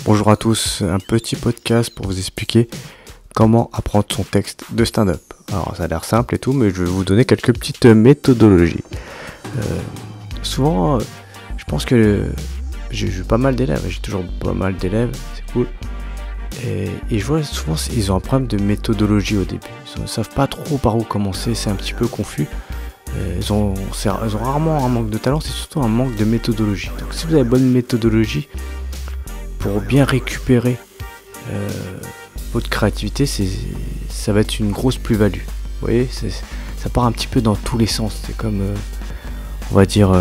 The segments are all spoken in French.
Bonjour à tous, un petit podcast pour vous expliquer comment apprendre son texte de stand-up. Alors ça a l'air simple et tout, mais je vais vous donner quelques petites méthodologies. Souvent, je pense que j'ai pas mal d'élèves, j'ai toujours pas mal d'élèves, c'est cool. Et je vois souvent ils ont un problème de méthodologie au début. Ils ne savent pas trop par où commencer, c'est un petit peu confus. Ils ont rarement un manque de talent, c'est surtout un manque de méthodologie. Donc si vous avez bonne méthodologie, pour bien récupérer votre créativité, ça va être une grosse plus-value. Vous voyez, ça part un petit peu dans tous les sens. C'est comme, on va dire,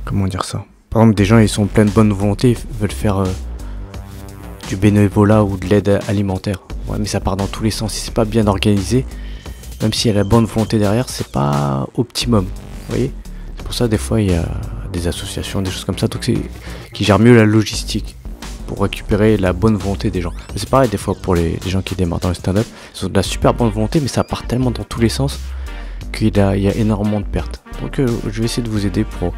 comment dire ça. Par exemple, des gens, ils sont pleins de bonne volonté, ils veulent faire du bénévolat ou de l'aide alimentaire. Ouais, mais ça part dans tous les sens. Si c'est pas bien organisé, même s'il y a la bonne volonté derrière, c'est pas optimum. Vous voyez, c'est pour ça des fois il y a des associations, des choses comme ça, donc qui gèrent mieux la logistique pour récupérer la bonne volonté des gens. Mais c'est pareil des fois pour les gens qui démarrent dans le stand-up, ils ont de la super bonne volonté, mais ça part tellement dans tous les sens qu'il y a énormément de pertes. Donc je vais essayer de vous aider pour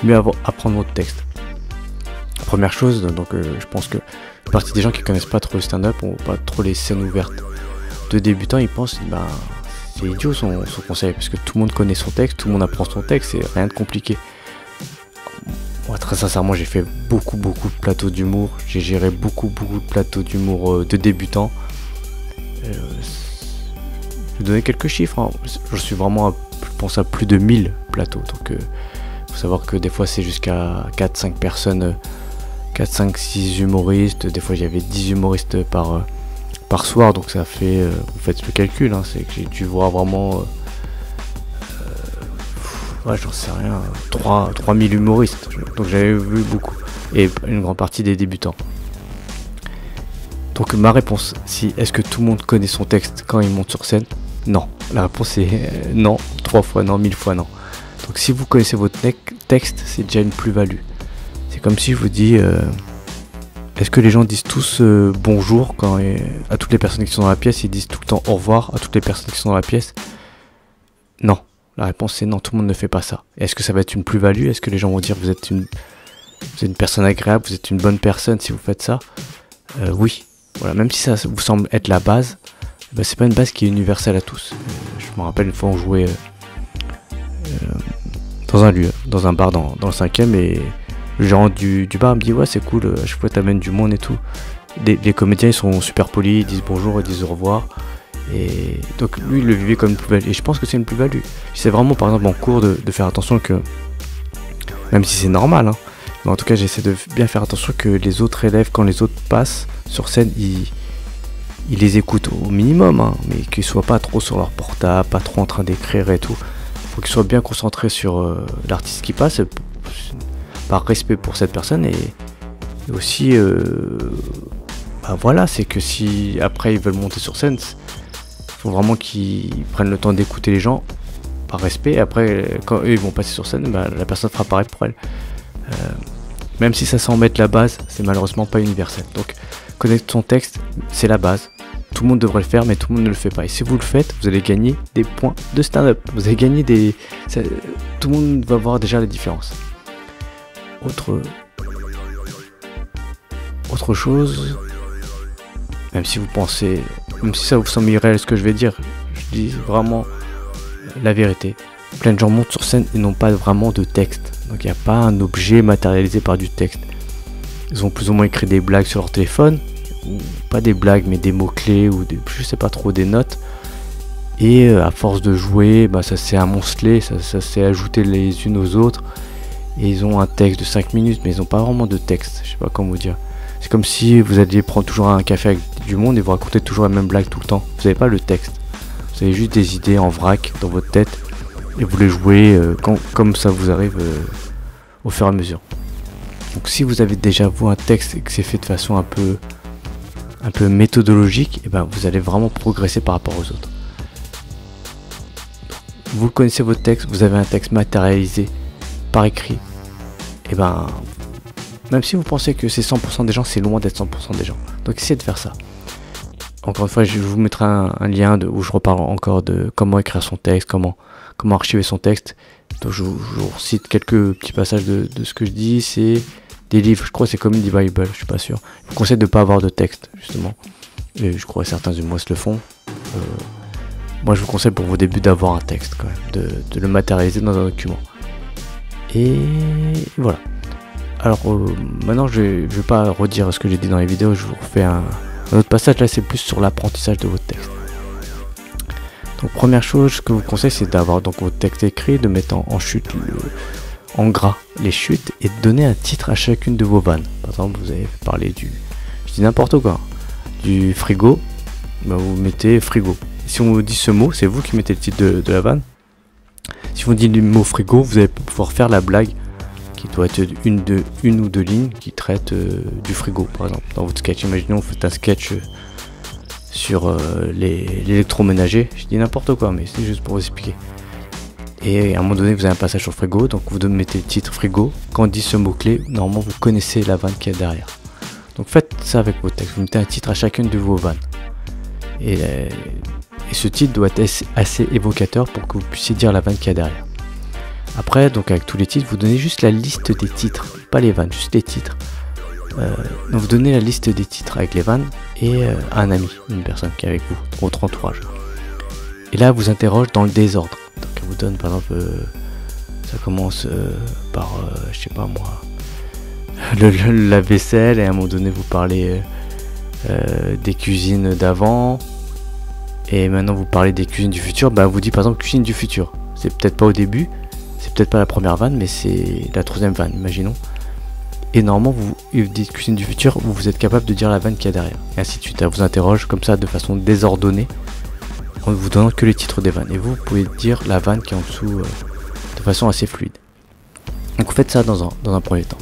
mieux apprendre votre texte. Première chose, donc je pense que une partie des gens qui connaissent pas trop le stand-up ou pas trop les scènes ouvertes de débutants, ils pensent c'est idiot son conseil, parce que tout le monde connaît son texte, tout le monde apprend son texte, c'est rien de compliqué. Moi, très sincèrement, j'ai fait beaucoup de plateaux d'humour, j'ai géré beaucoup de plateaux d'humour de débutants. Je vais donner quelques chiffres, hein. Je suis vraiment, je pense à plus de 1000 plateaux, donc faut savoir que des fois c'est jusqu'à 4-5 personnes, 4-5-6 humoristes, des fois j'avais 10 humoristes par soir, donc ça fait, vous faites le calcul, hein, c'est que j'ai dû voir vraiment, j'en sais rien, 3000 humoristes, donc j'avais vu beaucoup, et une grande partie des débutants. Donc ma réponse, est-ce que tout le monde connaît son texte quand il monte sur scène? Non, la réponse est non, 3 fois non, 1000 fois non. Donc si vous connaissez votre texte, c'est déjà une plus-value. C'est comme si je vous dis... est-ce que les gens disent tous bonjour à toutes les personnes qui sont dans la pièce, ils disent tout le temps au revoir à toutes les personnes qui sont dans la pièce? Non. La réponse c'est non, tout le monde ne fait pas ça. Est-ce que ça va être une plus-value? Est-ce que les gens vont dire vous êtes une personne agréable, vous êtes une bonne personne si vous faites ça? Oui. Voilà, même si ça vous semble être la base, c'est pas une base qui est universelle à tous. Je me rappelle une fois on jouait dans un lieu, dans un bar dans le 5e, et le gérant du bar me dit ouais c'est cool, à chaque fois t'amènes du monde et tout. Les comédiens ils sont super polis, ils disent bonjour, ils disent au revoir. Et donc lui il le vivait comme une plus-value. Et je pense que c'est une plus-value. J'essaie vraiment par exemple en cours de faire attention que, même si c'est normal, hein, mais en tout cas j'essaie de bien faire attention que les autres élèves, quand les autres passent sur scène, ils les écoutent au minimum, hein, mais qu'ils soient pas trop sur leur portable, pas trop en train d'écrire et tout. Faut qu'ils soient bien concentrés sur l'artiste qui passe, par respect pour cette personne, et aussi voilà, c'est que si après ils veulent monter sur scène, faut vraiment qu'ils prennent le temps d'écouter les gens par respect, et après quand eux ils vont passer sur scène, la personne fera pareil pour elle. Même si ça semble être la base, c'est malheureusement pas universel. Donc connaître son texte, c'est la base. Tout le monde devrait le faire, mais tout le monde ne le fait pas. Et si vous le faites, vous allez gagner des points de stand-up. Vous allez gagner tout le monde va voir déjà la différence. Autre chose, même si ça vous semble irréel ce que je vais dire, je dis vraiment la vérité. Plein de gens montent sur scène et n'ont pas vraiment de texte. Donc il n'y a pas un objet matérialisé par du texte. Ils ont plus ou moins écrit des blagues sur leur téléphone, ou pas des blagues mais des mots-clés, ou je sais pas trop, des notes. Et à force de jouer, ça s'est amoncelé, ça s'est ajouté les unes aux autres. Et ils ont un texte de 5 minutes, mais ils n'ont pas vraiment de texte, je sais pas comment vous dire. C'est comme si vous alliez prendre toujours un café avec du monde et vous racontez toujours la même blague tout le temps. Vous n'avez pas le texte. Vous avez juste des idées en vrac dans votre tête et vous les jouez comme ça vous arrive au fur et à mesure. Donc si vous avez déjà vous un texte et que c'est fait de façon un peu méthodologique, vous allez vraiment progresser par rapport aux autres. Vous connaissez votre texte, vous avez un texte matérialisé par écrit, même si vous pensez que c'est 100% des gens, c'est loin d'être 100% des gens. Donc essayez de faire ça. Encore une fois, je vous mettrai un lien où je reparle encore de comment écrire son texte, comment archiver son texte. Donc je vous cite quelques petits passages de ce que je dis. C'est des livres, je crois que c'est Comedy Bible, je suis pas sûr. Je vous conseille de pas avoir de texte, justement. Et je crois que certains humoristes le font. Moi, je vous conseille pour vos débuts d'avoir un texte quand même, de le matérialiser dans un document. Et voilà. Alors maintenant, je vais pas redire ce que j'ai dit dans les vidéos, je vous refais un autre passage. Là, c'est plus sur l'apprentissage de votre texte. Donc première chose que je vous conseille, c'est d'avoir donc votre texte écrit, de mettre en chute, en gras les chutes, et de donner un titre à chacune de vos vannes. Par exemple, vous avez parlé je dis n'importe quoi, du frigo, bah vous mettez frigo. Si on vous dit ce mot, c'est vous qui mettez le titre de la vanne. Si on vous dit le mot frigo, vous allez pouvoir faire la blague qui doit être une ou deux lignes qui traite du frigo, par exemple. Dans votre sketch, imaginons vous faites un sketch sur l'électroménager, je dis n'importe quoi, mais c'est juste pour vous expliquer. Et à un moment donné, vous avez un passage sur le frigo, donc vous mettez le titre frigo. Quand on dit ce mot-clé, normalement vous connaissez la vanne qu'il y a derrière. Donc faites ça avec vos textes, vous mettez un titre à chacune de vos vannes. Et ce titre doit être assez évocateur pour que vous puissiez dire la vanne qu'il y a derrière. Après, donc avec tous les titres, vous donnez juste la liste des titres, pas les vannes, juste les titres. Donc vous donnez la liste des titres avec les vannes et un ami, une personne qui est avec vous, votre entourage. Et là, vous interroge dans le désordre. Donc elle vous donne par exemple, ça commence par, je sais pas moi, la vaisselle, et à un moment donné vous parlez des cuisines d'avant, et maintenant vous parlez des cuisines du futur. Bah vous dit par exemple cuisine du futur. C'est peut-être pas au début, c'est peut-être pas la première vanne, mais c'est la troisième vanne, imaginons. Et normalement, vous dites cuisine du futur, vous êtes capable de dire la vanne qu'il y a derrière. Et ainsi de suite. Elle vous interroge comme ça de façon désordonnée, en vous donnant que les titres des vannes. Et vous pouvez dire la vanne qui est en dessous de façon assez fluide. Donc vous faites ça dans un premier temps.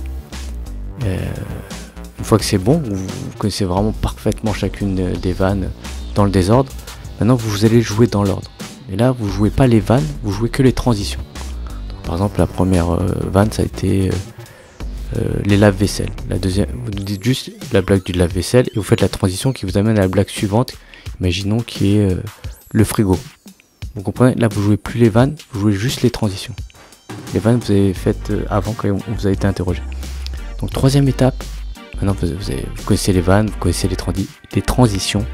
Une fois que c'est bon, vous connaissez vraiment parfaitement chacune des vannes dans le désordre. Maintenant, vous allez jouer dans l'ordre. Et là, vous jouez pas les vannes, vous jouez que les transitions. Donc, par exemple, la première vanne, ça a été les lave-vaisselle. La deuxième, vous nous dites juste la blague du lave-vaisselle et vous faites la transition qui vous amène à la blague suivante, imaginons qui est le frigo. Vous comprenez, là vous jouez plus les vannes, vous jouez juste les transitions. Les vannes vous avez faites avant quand on vous a été interrogé. Donc troisième étape, maintenant vous connaissez les vannes, vous connaissez les transitions.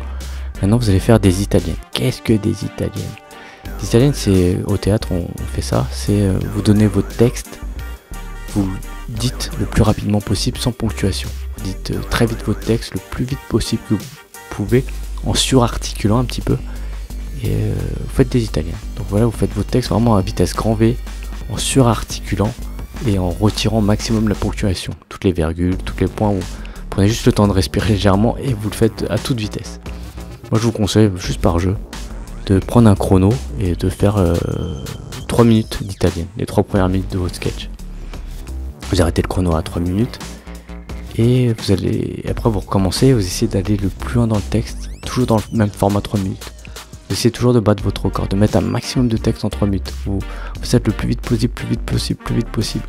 Maintenant vous allez faire des italiennes. Qu'est-ce que des italiennes? Les italiennes, c'est au théâtre on fait ça, c'est vous donnez votre texte, vous dites le plus rapidement possible sans ponctuation. Vous dites très vite votre texte, le plus vite possible que vous pouvez, en surarticulant un petit peu, et vous faites des italiennes. Donc voilà, vous faites votre texte vraiment à vitesse grand V, en surarticulant et en retirant au maximum la ponctuation, toutes les virgules, tous les points où vous prenez juste le temps de respirer légèrement et vous le faites à toute vitesse. Moi je vous conseille, juste par jeu, de prendre un chrono et de faire 3 minutes d'italienne, les 3 premières minutes de votre sketch. Vous arrêtez le chrono à 3 minutes et vous allez, après vous recommencez, vous essayez d'aller le plus loin dans le texte, toujours dans le même format 3 minutes. Vous essayez toujours de battre votre record, de mettre un maximum de texte en 3 minutes. Vous faites le plus vite possible, plus vite possible, plus vite possible.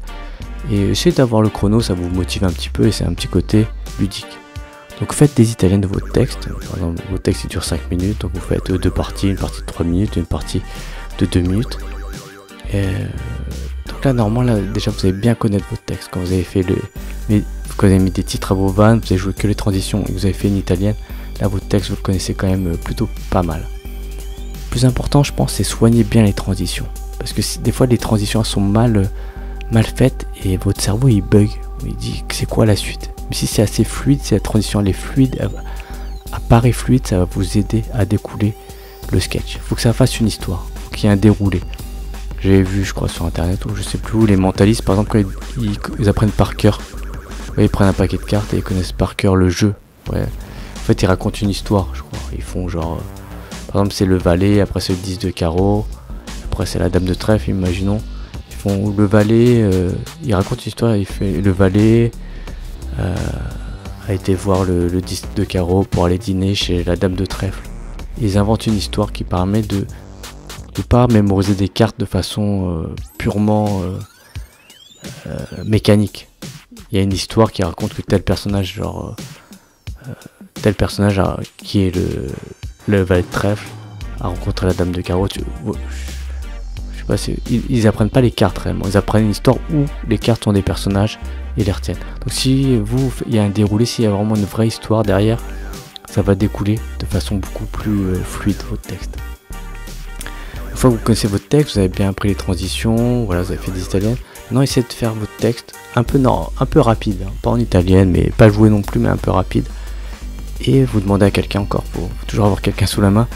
Et essayez d'avoir le chrono, ça vous motive un petit peu et c'est un petit côté ludique. Donc faites des italiennes de votre texte. Par exemple, votre texte il dure 5 minutes, donc vous faites 2 parties, une partie de 3 minutes, une partie de 2 minutes. Et donc là, normalement, là, déjà vous allez bien connaître votre texte. Quand vous avez fait quand vous avez mis des titres à vos vannes, vous avez joué que les transitions et vous avez fait une italienne, là votre texte vous le connaissez quand même plutôt pas mal. Le plus important, je pense, c'est soigner bien les transitions. Parce que des fois les transitions sont mal faites et votre cerveau il bug. Il dit que c'est quoi la suite. Mais si c'est assez fluide, si la transition elle est fluide, elle apparaît fluide, ça va vous aider à découler le sketch. Il faut que ça fasse une histoire, il faut qu'il y ait un déroulé. J'ai vu, je crois, sur internet ou je sais plus où, les mentalistes, par exemple, quand ils apprennent par cœur, ils prennent un paquet de cartes et ils connaissent par cœur le jeu. Ouais. En fait, ils racontent une histoire, je crois. Ils font genre, par exemple, c'est le valet, après c'est le 10 de carreau, après c'est la dame de trèfle, imaginons. Ils font le valet, ils racontent une histoire, il fait le valet a été voir le 10 de carreau pour aller dîner chez la dame de trèfle. Ils inventent une histoire qui permet de pas mémoriser des cartes de façon purement mécanique. Il y a une histoire qui raconte que tel personnage, genre qui est le valet de trèfle, a rencontré la dame de carreau. Je sais pas, ils apprennent pas les cartes réellement, ils apprennent une histoire où les cartes sont des personnages et les retiennent. Donc si il y a un déroulé, s'il y a vraiment une vraie histoire derrière, ça va découler de façon beaucoup plus fluide votre texte. Une fois que vous connaissez votre texte, vous avez bien appris les transitions, voilà, vous avez fait des italiennes. Maintenant essayez de faire votre texte un peu rapide, hein, pas en italienne, mais pas joué non plus, mais un peu rapide. Et vous demandez à quelqu'un encore, faut toujours avoir quelqu'un sous la main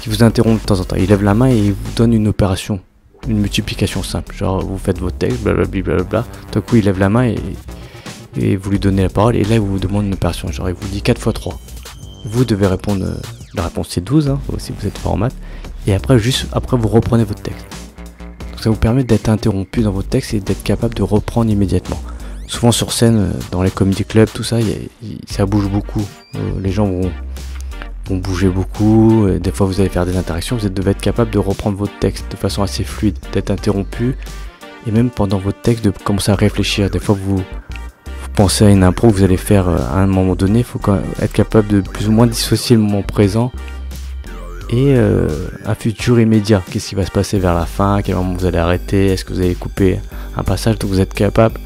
qui vous interrompt de temps en temps. Il lève la main et il vous donne une opération, une multiplication simple. Genre vous faites votre texte, blablabla. Tout coup il lève la main et vous lui donnez la parole. Et là il vous demande une opération. Genre il vous dit 4 x 3. Vous devez répondre, la réponse c'est 12, hein, si vous êtes fort en maths. Et après vous reprenez votre texte. Donc ça vous permet d'être interrompu dans votre texte et d'être capable de reprendre immédiatement. Souvent sur scène, dans les comedy clubs, tout ça, ça bouge beaucoup. Les gens vont bouger beaucoup, et des fois vous allez faire des interactions, vous devez être capable de reprendre votre texte de façon assez fluide, d'être interrompu, et même pendant votre texte de commencer à réfléchir. Des fois vous pensez à une impro que vous allez faire à un moment donné, il faut quand même être capable de plus ou moins dissocier le moment présent et un futur immédiat. Qu'est-ce qui va se passer vers la fin, à quel moment vous allez arrêter, est-ce que vous allez couper un passage, donc vous êtes capable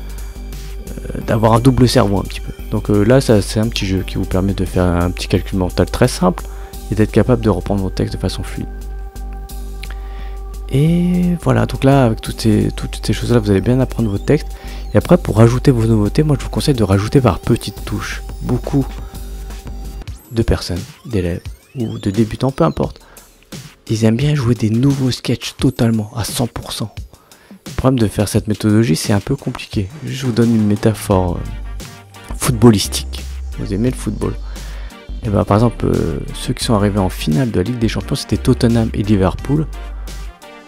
d'avoir un double cerveau un petit peu. Donc là c'est un petit jeu qui vous permet de faire un petit calcul mental très simple et d'être capable de reprendre votre texte de façon fluide. Et voilà, donc là avec toutes ces choses là vous allez bien apprendre votre texte. Et après pour rajouter vos nouveautés, moi je vous conseille de rajouter par petites touches. Beaucoup de personnes, d'élèves ou de débutants, peu importe, ils aiment bien jouer des nouveaux sketchs totalement à 100%. Le problème de faire cette méthodologie, c'est un peu compliqué. Je vous donne une métaphore footballistique. Vous aimez le football? Et ben, par exemple, ceux qui sont arrivés en finale de la Ligue des Champions, c'était Tottenham et Liverpool.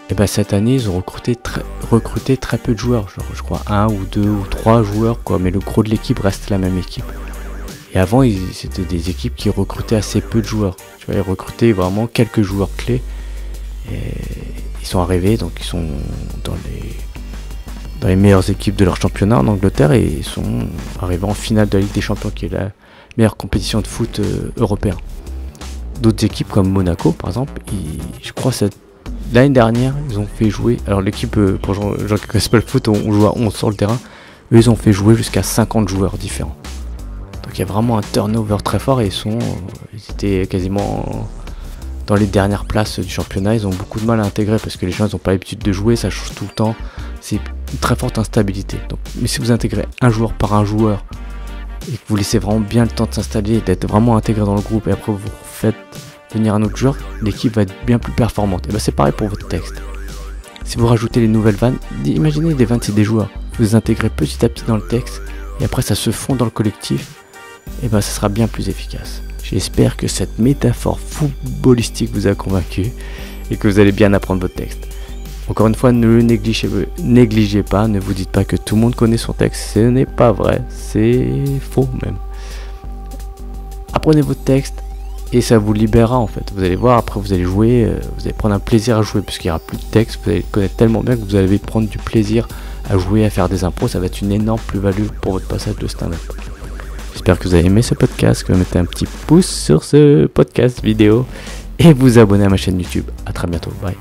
Et ben, cette année, ils ont recruté très peu de joueurs. Genre, je crois 1 ou 2 ou 3 joueurs, quoi. Mais le gros de l'équipe reste la même équipe. Et avant, c'était des équipes qui recrutaient assez peu de joueurs. Tu vois, ils recrutaient vraiment quelques joueurs clés. Et ils sont arrivés, donc ils sont dans les meilleures équipes de leur championnat en Angleterre et ils sont arrivés en finale de la Ligue des Champions, qui est la meilleure compétition de foot européen. D'autres équipes comme Monaco par exemple, je crois l'année dernière ils ont fait jouer, alors l'équipe pour les gens qui ne connaissent pas le foot, on joue à 11 sur le terrain, eux ils ont fait jouer jusqu'à 50 joueurs différents. Donc il y a vraiment un turnover très fort et ils étaient quasiment dans les dernières places du championnat. Ils ont beaucoup de mal à intégrer parce que les gens n'ont pas l'habitude de jouer, ça change tout le temps, c'est une très forte instabilité. Donc, mais si vous intégrez un joueur par un joueur et que vous laissez vraiment bien le temps de s'installer, d'être vraiment intégré dans le groupe, et après vous faites venir un autre joueur, l'équipe va être bien plus performante. Et ben c'est pareil pour votre texte. Si vous rajoutez les nouvelles vannes, imaginez des vannes, c'est des joueurs, vous les intégrez petit à petit dans le texte et après ça se fond dans le collectif, et ben ça sera bien plus efficace. J'espère que cette métaphore footballistique vous a convaincu et que vous allez bien apprendre votre texte. Encore une fois, ne le négligez pas, ne vous dites pas que tout le monde connaît son texte, ce n'est pas vrai, c'est faux même. Apprenez votre texte et ça vous libérera en fait. Vous allez voir, après vous allez jouer, vous allez prendre un plaisir à jouer puisqu'il n'y aura plus de texte, vous allez le connaître tellement bien que vous allez prendre du plaisir à jouer, à faire des impros, ça va être une énorme plus-value pour votre passage de stand-up. J'espère que vous avez aimé ce podcast, que vous mettez un petit pouce sur ce podcast vidéo et vous abonnez à ma chaîne YouTube. A très bientôt, bye.